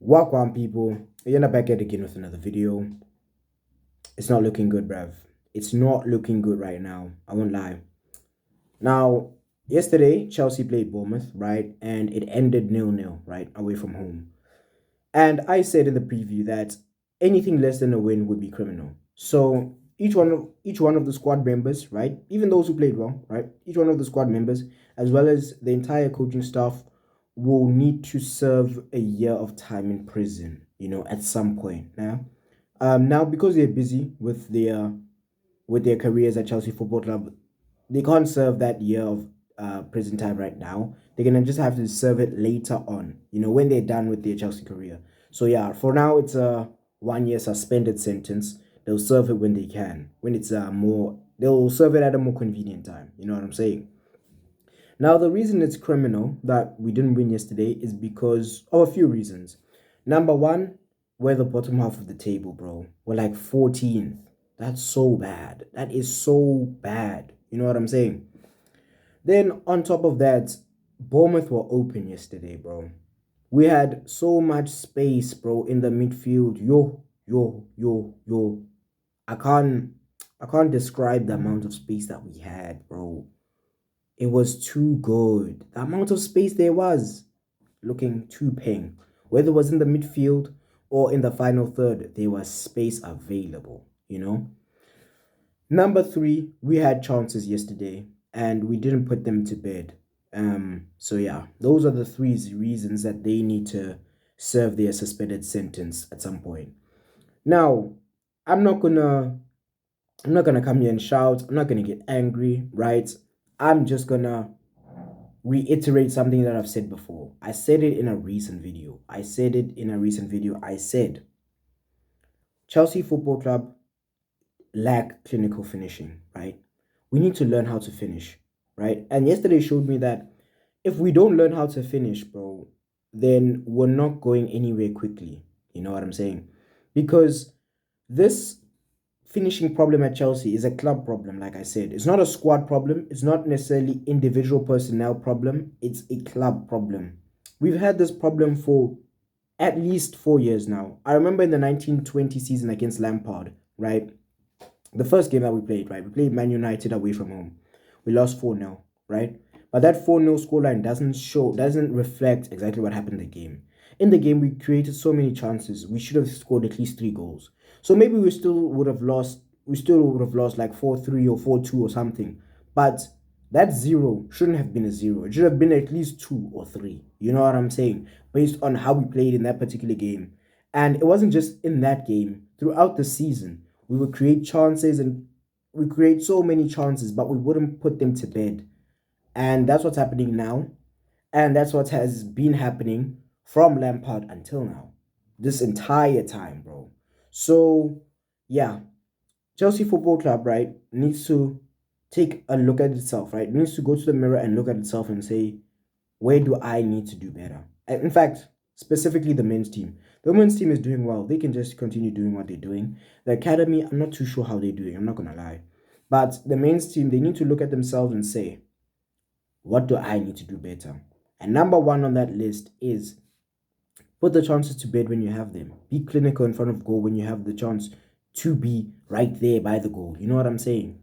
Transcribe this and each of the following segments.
Welcome, people. You're back at again with another video. It's not looking good, bruv. It's not looking good right now. I won't lie. Now, yesterday, Chelsea played Bournemouth, right? And it ended 0-0, right? Away from home. And I said in the preview that anything less than a win would be criminal. So each one of the squad members, right? Even those who played well, right? Each one of the squad members, as well as the entire coaching staff, will need to serve a year of time in prison, at some point. Now because they're busy with their careers at Chelsea Football Club, they can't serve that year of prison time right now. They're gonna just have to serve it later on, when they're done with their Chelsea career. So yeah, for now it's a 1 year suspended sentence. They'll serve it when they can. When it's more, they'll serve it at a more convenient time. You know what I'm saying? Now the reason it's criminal that we didn't win yesterday is because of a few reasons. Number one, we're the bottom half of the table, bro. We're like 14th. That's so bad. That is so bad. You know what I'm saying? Then on top of that, Bournemouth were open yesterday, bro. We had so much space, bro, in the midfield. Yo. I can't I can't describe the amount of space that we had, bro. It was too good. The amount of space there was looking too ping. Whether it was in the midfield or in the final third, there was space available. Number three, we had chances yesterday and we didn't put them to bed. So yeah, those are the three reasons that they need to serve their suspended sentence at some point. Now, I'm not gonna I'm not gonna come here and shout, I'm not gonna get angry, right? I'm just gonna reiterate something that I've said before. I said it in a recent video. I said Chelsea Football Club lack clinical finishing, right? We need to learn how to finish, right? And yesterday showed me that if we don't learn how to finish, bro, then we're not going anywhere quickly. You know what I'm saying? Because this finishing problem at Chelsea is a club problem, like I said. It's not a squad problem. It's not necessarily individual personnel problem. It's a club problem. We've had this problem for at least 4 years now. I remember in the 1920 season against Lampard, right? The first game that we played, right? We played Man United away from home. We lost 4-0, right? But that 4-0 scoreline doesn't reflect exactly what happened in the game. In the game, we created so many chances. We should have scored at least 3 goals. So maybe we still would have lost. We still would have lost like 4-3 or 4-2 or something. But that zero shouldn't have been a zero. It should have been at least 2 or 3. You know what I'm saying? Based on how we played in that particular game. And it wasn't just in that game. Throughout the season, we would create chances and we create so many chances, but we wouldn't put them to bed. And that's what's happening now. And that's what has been happening from Lampard until now. This entire time, bro. So, yeah, Chelsea Football Club, right, needs to take a look at itself, right? It needs to go to the mirror and look at itself and say, where do I need to do better? And in fact, specifically the men's team. The women's team is doing well. They can just continue doing what they're doing. The academy, I'm not too sure how they're doing. I'm not going to lie. But the men's team, they need to look at themselves and say, what do I need to do better? And number one on that list is put the chances to bed when you have them. Be clinical in front of goal when you have the chance to be right there by the goal. You know what I'm saying?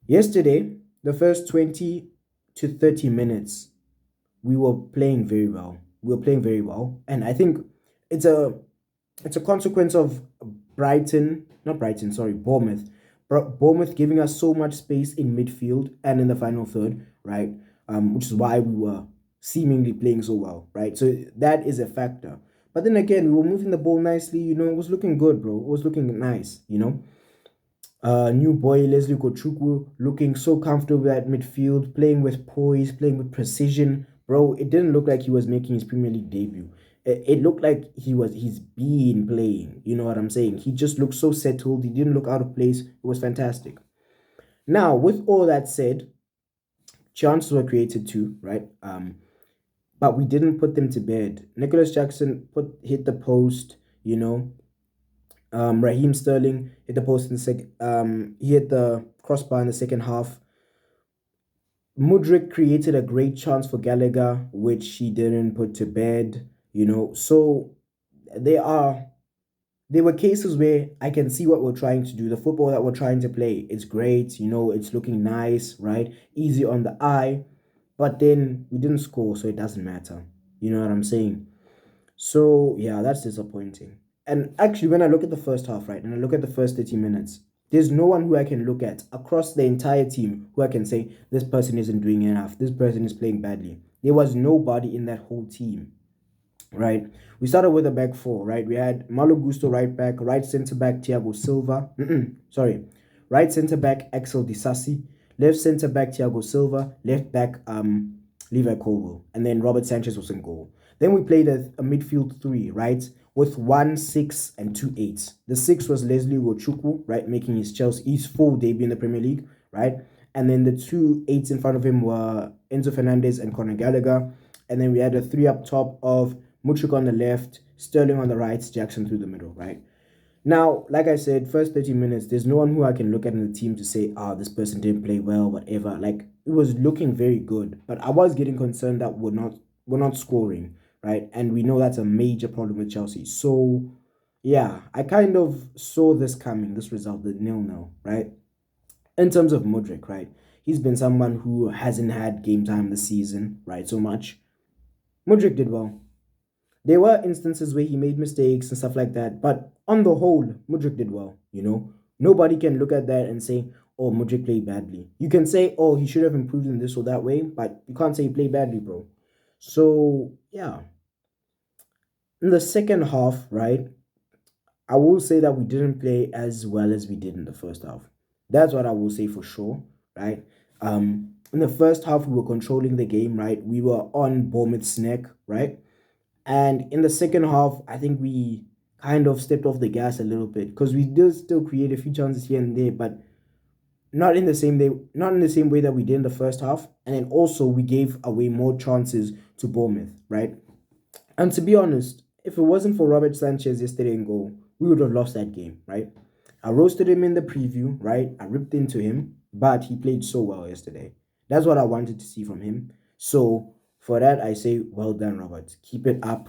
Yesterday, the first 20 to 30 minutes, we were playing very well. And I think it's a consequence of Bournemouth. Bournemouth giving us so much space in midfield and in the final third, right? Which is why we were seemingly playing so well, right? So that is a factor. But then again, we were moving the ball nicely. It was looking good, bro. It was looking nice. New boy Leslie Kochukwu looking so comfortable at midfield, playing with poise, playing with precision. Bro, it didn't look like he was making his Premier League debut. It looked like he's been playing. You know what I'm saying? He just looked so settled. He didn't look out of place. It was fantastic. Now, with all that said, chances were created too, right? But we didn't put them to bed. Nicholas Jackson hit the post, you know. Raheem Sterling hit the post in the second. He hit the crossbar in the second half. Mudryk created a great chance for Gallagher, which he didn't put to bed. So there were cases where I can see what we're trying to do. The football that we're trying to play is great, it's looking nice, right? Easy on the eye, but then we didn't score, so it doesn't matter. You know what I'm saying? So yeah, that's disappointing. And actually, when I look at the first half, right, and I look at the first 30 minutes, there's no one who I can look at across the entire team who I can say this person isn't doing enough, this person is playing badly. There was nobody in that whole team, right? We started with a back four, right? We had Malo Gusto right back, right centre back Thiago Silva. Sorry, right centre back Axel Disasi, left centre back Thiago Silva, left back Levi Colwill, and then Robert Sanchez was in goal. Then we played a midfield three, right? With 1-6 and 2-8. The six was Leslie Wochukwu, right, making his full debut in the Premier League, right? And then the 2-8s in front of him were Enzo Fernandez and Conor Gallagher. And then we had a three up top of Muchuk on the left, Sterling on the right, Jackson through the middle, right? Now, like I said, first 30 minutes, there's no one who I can look at in the team to say, this person didn't play well, whatever. Like, it was looking very good. But I was getting concerned that we're not scoring, right? And we know that's a major problem with Chelsea. So, yeah, I kind of saw this coming, this result, the 0-0, right? In terms of Mudryk, right? He's been someone who hasn't had game time this season, right? So much. Mudryk did well. There were instances where he made mistakes and stuff like that, but on the whole, Mudryk did well. Nobody can look at that and say, oh, Mudryk played badly. You can say, oh, he should have improved in this or that way, but you can't say he played badly, bro. So, yeah. In the second half, right, I will say that we didn't play as well as we did in the first half. That's what I will say for sure, right? In the first half, we were controlling the game, right? We were on Bournemouth's neck, right? And in the second half, I think we kind of stepped off the gas a little bit because we did still create a few chances here and there, but not in the same way that we did in the first half. And then also we gave away more chances to Bournemouth, right? And to be honest, if it wasn't for Robert Sanchez yesterday in goal, we would have lost that game, right? I roasted him in the preview, right? I ripped into him, but he played so well yesterday. That's what I wanted to see from him. So for that, I say, well done, Robert. Keep it up.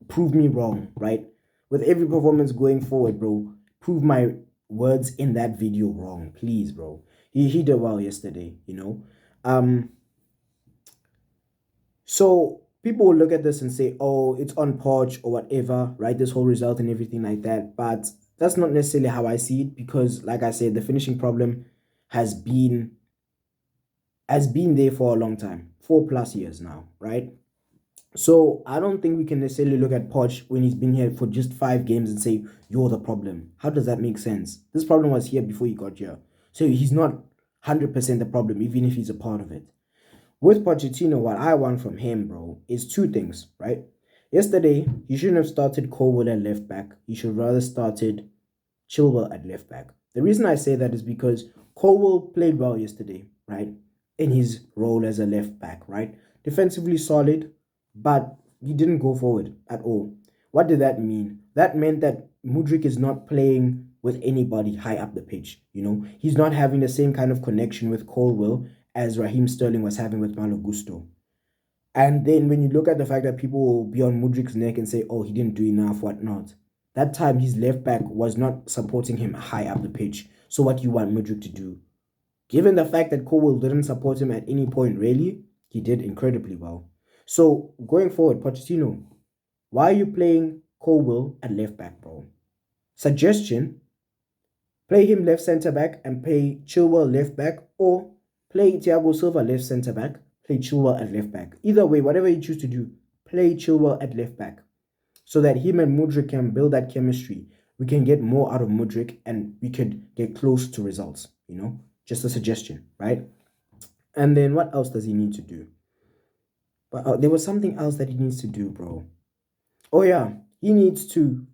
Prove me wrong, right? With every performance going forward, bro, prove my words in that video wrong, please, bro. He did well yesterday. So people will look at this and say, oh, it's on Poch or whatever, right? This whole result and everything like that. But that's not necessarily how I see it because, like I said, the finishing problem has been there for a long time, 4+ years now, right? So I don't think we can necessarily look at Poch when he's been here for just 5 games and say, you're the problem. How does that make sense? This problem was here before he got here. So he's not 100% the problem, even if he's a part of it. With Pochettino, what I want from him, bro, is two things, right? Yesterday, he shouldn't have started Colwill at left back. He should rather started Chilwell at left back. The reason I say that is because Colwill played well yesterday, right? In his role as a left back, right? Defensively solid, but he didn't go forward at all. What did that mean? That meant that Mudryk is not playing with anybody high up the pitch. He's not having the same kind of connection with Colwill as Raheem Sterling was having with Malo Gusto. And then when you look at the fact that people will be on Mudryk's neck and say, oh, he didn't do enough, whatnot. That time his left back was not supporting him high up the pitch. So what do you want Mudryk to do? Given the fact that Colwill didn't support him at any point, really, he did incredibly well. So going forward, Pochettino, why are you playing Colwill at left back, bro? Suggestion, play him left centre back and play Chilwell left back, or play Thiago Silva left centre back, play Chilwell at left back. Either way, whatever you choose to do, play Chilwell at left back so that him and Mudryk can build that chemistry. We can get more out of Mudryk and we could get close to results, Just a suggestion, right? And then what else does he need to do? But there was something else that he needs to do, bro. Oh yeah, he needs to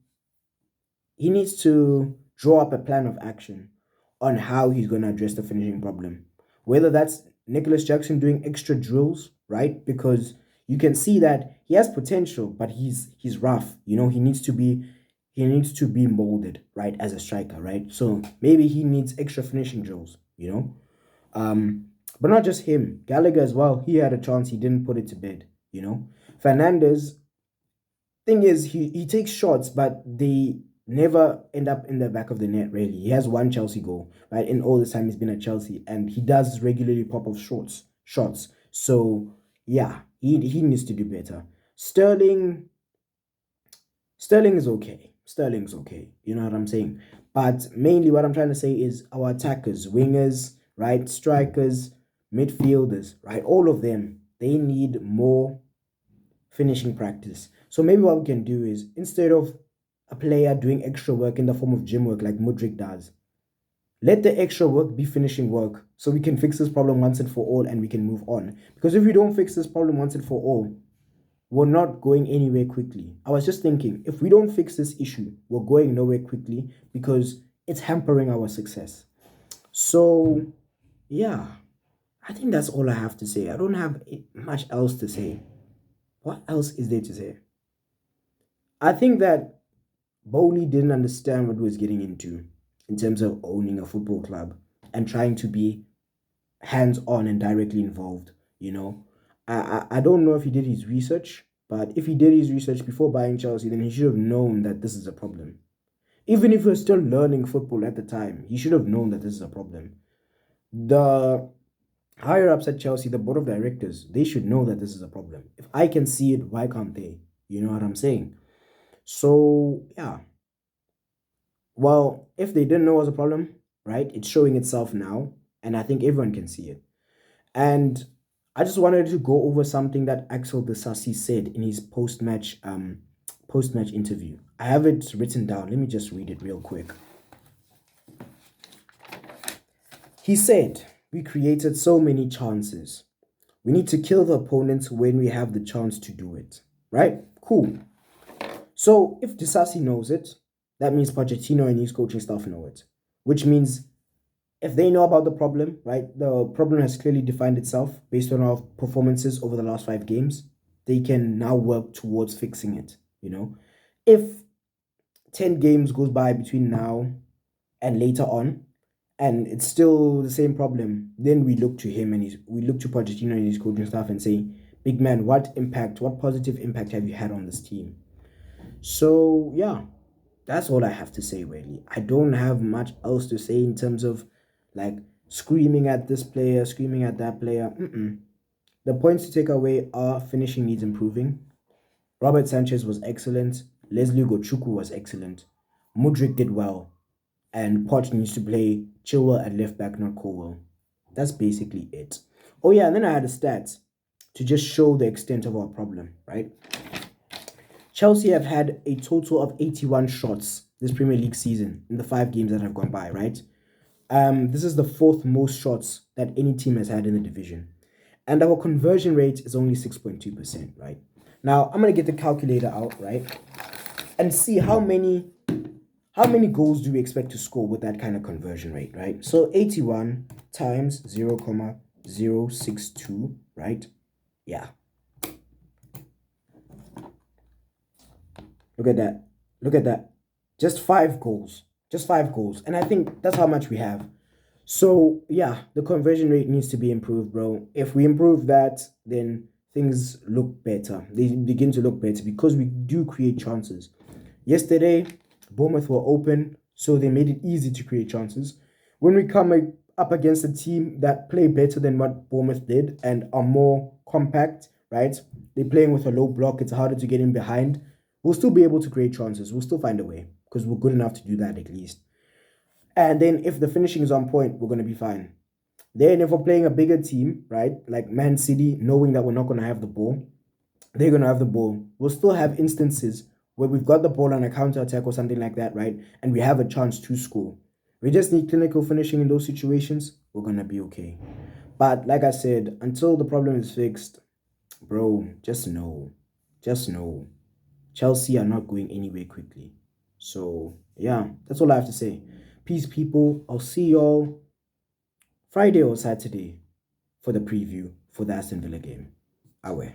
draw up a plan of action on how he's going to address the finishing problem. Whether that's Nicholas Jackson doing extra drills, right? Because you can see that he has potential, but he's rough. He needs to be molded, right, as a striker, right? So maybe he needs extra finishing drills. But not just him. Gallagher as well. He had a chance. He didn't put it to bed. Fernandez Thing is, he takes shots, but they never end up in the back of the net. Really, he has one Chelsea goal, right? In all the time he's been at Chelsea, and he does regularly pop off shots. So yeah, he needs to do better. Sterling Sterling is okay. Sterling's okay. You know what I'm saying? But mainly what I'm trying to say is our attackers, wingers, right, strikers, midfielders, right, all of them, they need more finishing practice. So maybe what we can do is instead of a player doing extra work in the form of gym work like Mudrik does, let the extra work be finishing work so we can fix this problem once and for all and we can move on. Because if we don't fix this problem once and for all, we're not going anywhere quickly. I was just thinking, if we don't fix this issue, we're going nowhere quickly because it's hampering our success. So, yeah, I think that's all I have to say. I don't have much else to say. What else is there to say? I think that Bowley didn't understand what he was getting into in terms of owning a football club and trying to be hands on and directly involved. You know, I don't know if he did his research, but if he did his research before buying Chelsea, then he should have known that this is a problem. Even if he was still learning football at the time, he should have known that this is a problem. The higher ups at Chelsea, the board of directors, they should know that this is a problem. If I can see it, why can't they? You know what I'm saying? So, yeah. Well, if they didn't know it was a problem, right, it's showing itself now, and I think everyone can see it. And I just wanted to go over something that Axel Disasi said in his post-match interview. I have it written down. Let me just read it real quick. He said, "We created so many chances. We need to kill the opponents when we have the chance to do it." Right? Cool. So if Disasi knows it, that means Pochettino and his coaching staff know it. Which means if they know about the problem, right, the problem has clearly defined itself based on our performances over the last 5 games, they can now work towards fixing it, you know. If 10 games goes by between now and later on, and it's still the same problem, then we look to him and we look to Pochettino and his coaching staff and say, big man, what positive impact have you had on this team? So yeah, that's all I have to say, really. I don't have much else to say in terms of like screaming at this player, screaming at that player. The points to take away are finishing needs improving. Robert Sanchez was excellent. Leslie Gochuku was excellent. Mudrik did well. And Poch needs to play Chilwell at left back, not Colwell. That's basically it. Oh yeah, and then I had a stat to just show the extent of our problem, right? Chelsea have had a total of 81 shots this Premier League season in the 5 games that have gone by, right? This is the fourth most shots that any team has had in the division. And our conversion rate is only 6.2%, right? Now, I'm going to get the calculator out, right? And see how many goals do we expect to score with that kind of conversion rate, right? So 81 times 0,062, right? Yeah. Look at that. Look at that. Just 5 goals. Just 5 goals. And I think that's how much we have. So, yeah, the conversion rate needs to be improved, bro. If we improve that, then things look better. They begin to look better because we do create chances. Yesterday, Bournemouth were open, so they made it easy to create chances. When we come up against a team that play better than what Bournemouth did and are more compact, right? They're playing with a low block. It's harder to get in behind. We'll still be able to create chances. We'll still find a way because we're good enough to do that at least. And then if the finishing is on point, we're going to be fine. Then if we're playing a bigger team, right, like Man City, knowing that we're not going to have the ball, they're going to have the ball. We'll still have instances where we've got the ball on a counter-attack or something like that, right, and we have a chance to score. We just need clinical finishing in those situations. We're going to be okay. But like I said, until the problem is fixed, bro, just know. Just know. Chelsea are not going anywhere quickly. So, yeah, that's all I have to say. Peace, people. I'll see y'all Friday or Saturday for the preview for the Aston Villa game. Awe.